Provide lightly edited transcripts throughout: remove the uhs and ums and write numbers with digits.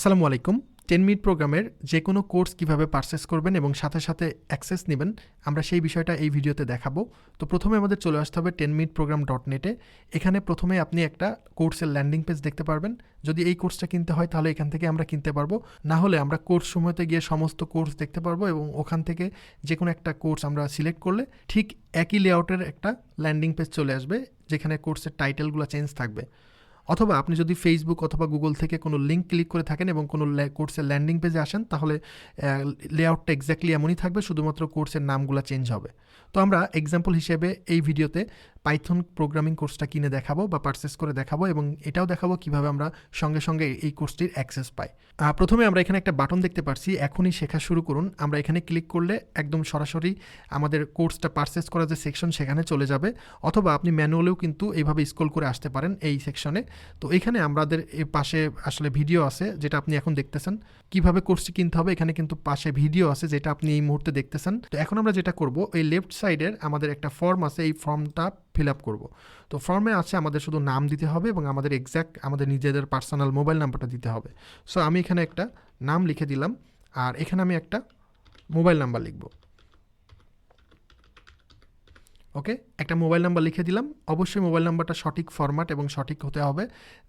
আসসালামু আলাইকুম। 10 মিনিট প্রোগ্রামের যে কোনো কোর্স কিভাবে পারচেজ করবেন এবং সাথে সাথে অ্যাক্সেস নেবেন, আমরা সেই বিষয়টা এই ভিডিওতে দেখাবো। তো প্রথমে আমাদের চলে আসতে হবে 10minutprogram.net এ। এখানে প্রথমে আপনি একটা কোর্সের ল্যান্ডিং পেজ দেখতে পারবেন। যদি এই কোর্সটা কিনতে হয় তাহলে এখান থেকে আমরা কিনতে পারবো, না হলে আমরা কোর্স সমূহতে গিয়ে সমস্ত কোর্স দেখতে পারবো এবং ওখান থেকে যে কোনো একটা কোর্স আমরা সিলেক্ট করলে ঠিক একই লেআউটের একটা ল্যান্ডিং পেজ চলে আসবে, যেখানে কোর্সের টাইটেলগুলো চেঞ্জ থাকবে। অথবা আপনি যদি ফেসবুক অথবা গুগল থেকে কোনো লিঙ্ক ক্লিক করে থাকেন এবং কোনো কোর্সের ল্যান্ডিং পেজে আসেন, তাহলে লেআউটটা এক্স্যাক্টলি এমনই থাকবে, শুধুমাত্র কোর্সের নামগুলো চেঞ্জ হবে। তো আমরা এক্সাম্পল হিসেবে এই ভিডিওতে পাইথন প্রোগ্রামিং কোর্সটা কিনে দেখাবো বা পারচেস করে দেখাবো, এবং এটাও দেখাবো কিভাবে আমরা সঙ্গে সঙ্গে এই কোর্সটির অ্যাক্সেস পাই। প্রথমে আমরা এখানে একটা বাটন দেখতে পাচ্ছি, এখনই শেখা শুরু করুন। আমরা এখানে ক্লিক করলে একদম সরাসরি আমাদের কোর্সটা পারচেস করার যে সেকশন সেখানে চলে যাবে, অথবা আপনি ম্যানুয়ালেও কিন্তু এইভাবে স্ক্রল করে আসতে পারেন এই সেকশনে। তো এখানে আমাদের এই পাশে আসলে ভিডিও আছে, যেটা আপনি এখন দেখতেছেন। কিভাবে কোর্সটি কিনতে হবে এখানে কিন্তু পাশে ভিডিও আছে, যেটা আপনি এই মুহূর্তে দেখতেছেন। তো এখন আমরা যেটা করব, এই লেফট সাইডের আমাদের একটা ফর্ম আছে, এই ফর্মটা ফিল আপ করবো। তো ফর্মে আছে আমাদের শুধু নাম দিতে হবে এবং আমাদের এক্স্যাক্ট আমাদের নিজেদের পার্সোনাল মোবাইল নাম্বারটা দিতে হবে। সো আমি এখানে একটা নাম লিখে দিলাম, আর এখানে আমি একটা মোবাইল নাম্বার লিখব। ওকে, একটা মোবাইল নাম্বার লিখে দিলাম। অবশ্যই মোবাইল নাম্বারটা সঠিক ফরম্যাট এবং সঠিক হতে হবে।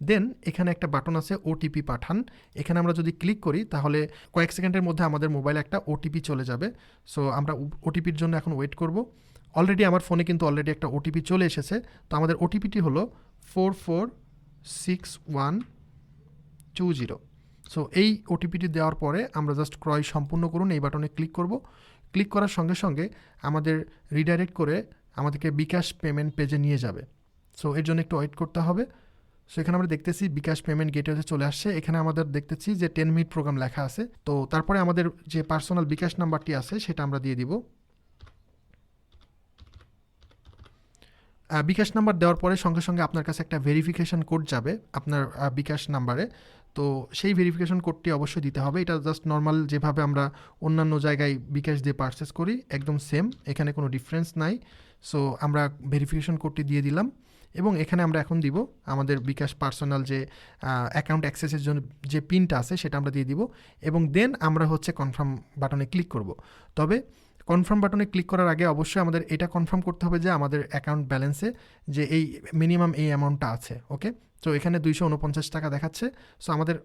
দেন এখানে একটা বাটন আছে ওটিপি পাঠান। এখানে আমরা যদি ক্লিক করি তাহলে কয়েক সেকেন্ডের মধ্যে আমাদের মোবাইলে একটা ওটিপি চলে যাবে। সো আমরা ওটিপির জন্য এখন ওয়েট করব। অলরেডি আমার ফোনে কিন্তু অলরেডি একটা ওটিপি চলে এসেছে। তো আমাদের ওটিপিটি হলো 446120। সো এই ওটিপিটি দেওয়ার পরে আমরা জাস্ট ক্রয় সম্পূর্ণ করুন এই বাটনে ক্লিক করব। ক্লিক করার সঙ্গে সঙ্গে আমাদের রিডাইরেক্ট করে আমাদেরকে বিকাশ পেমেন্ট পেজে নিয়ে যাবে। সো এর জন্য একটু ওয়েট করতে হবে। সো এখানে আমরা দেখতেছি বিকাশ পেমেন্ট গেটওয়েতে চলে আসছে। এখানে আমাদের দেখতেছি যে 10 মিনিট প্রোগ্রাম লেখা আছে। তো তারপরে আমাদের যে পার্সোনাল বিকাশ নাম্বারটি আছে সেটা আমরা দিয়ে দিব। বিকাশ নাম্বার দেওয়ার পরে সঙ্গে সঙ্গে আপনার কাছে একটা ভেরিফিকেশন কোড যাবে আপনার বিকাশ নাম্বারে। তো সেই ভেরিফিকেশন কোডটি অবশ্যই দিতে হবে। এটা জাস্ট নর্মাল যেভাবে আমরা অন্যান্য জায়গায় বিকাশ দিয়ে পারচেস করি একদম সেম, এখানে কোনো ডিফারেন্স নাই। সো আমরা ভেরিফিকেশন কোডটি দিয়ে দিলাম এবং এখানে আমরা এখন দিব আমাদের বিকাশ পার্সোনাল যে অ্যাকাউন্ট অ্যাক্সেসের জন্য যে পিনটা আছে সেটা আমরা দিয়ে দিব, এবং দেন আমরা হচ্ছে কনফার্ম বাটনে ক্লিক করব। তবে কনফার্ম বাটনে ক্লিক করার আগে অবশ্যই আমাদের এটা কনফার্ম করতে হবে যে আমাদের অ্যাকাউন্ট ব্যালেন্সে যে এই মিনিমাম এই অ্যামাউন্টটা আছে। ওকে, তো এখানে 249 টাকা দেখাচ্ছে। সো আমাদের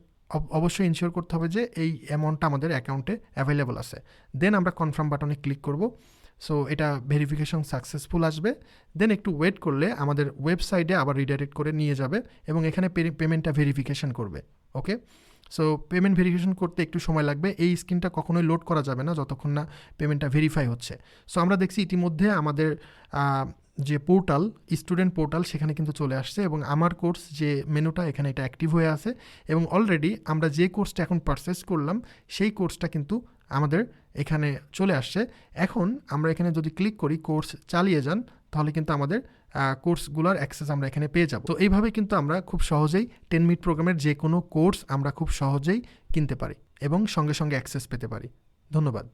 অবশ্যই ইনশিওর করতে হবে যে এই অ্যামাউন্টটা আমাদের অ্যাকাউন্টে অ্যাভেলেবল আছে। দেন আমরা কনফার্ম বাটনে ক্লিক করব। সো এটা ভেরিফিকেশন সাকসেসফুল আসবে। দেন একটু ওয়েট করলে আমাদের ওয়েবসাইটে আবার রিডাইরেক্ট করে নিয়ে যাবে এবং এখানে পেমেন্টটা ভেরিফিকেশন করবে। ওকে, সো পেমেন্ট ভেরিফিকেশন করতে একটু সময় লাগবে। এই স্ক্রিনটা কখনোই লোড করা যাবে না যতক্ষণ না পেমেন্টটা ভেরিফাই হচ্ছে। সো আমরা দেখছি ইতিমধ্যে আমাদের যে পোর্টাল, স্টুডেন্ট পোর্টাল, সেখানে কিন্তু চলে আসছে এবং আমার কোর্স যে মেনুটা এখানে এটা অ্যাক্টিভ হয়ে আছে এবং অলরেডি আমরা যে কোর্সটা এখন পারচেস করলাম সেই কোর্সটা কিন্তু আমাদের এখানে চলে আসছে। এখন আমরা এখানে যদি ক্লিক করি কোর্স চালিয়ে যান, তাহলে কিন্তু আমাদের কোর্সগুলোর অ্যাক্সেস আমরা এখানে পেয়ে যাব। তো এইভাবে কিন্তু আমরা খুব সহজেই 10 মিনিট প্রোগ্রামের যে কোনো কোর্স আমরা খুব সহজেই কিনতে পারি এবং সঙ্গে সঙ্গে অ্যাক্সেস পেতে পারি। ধন্যবাদ।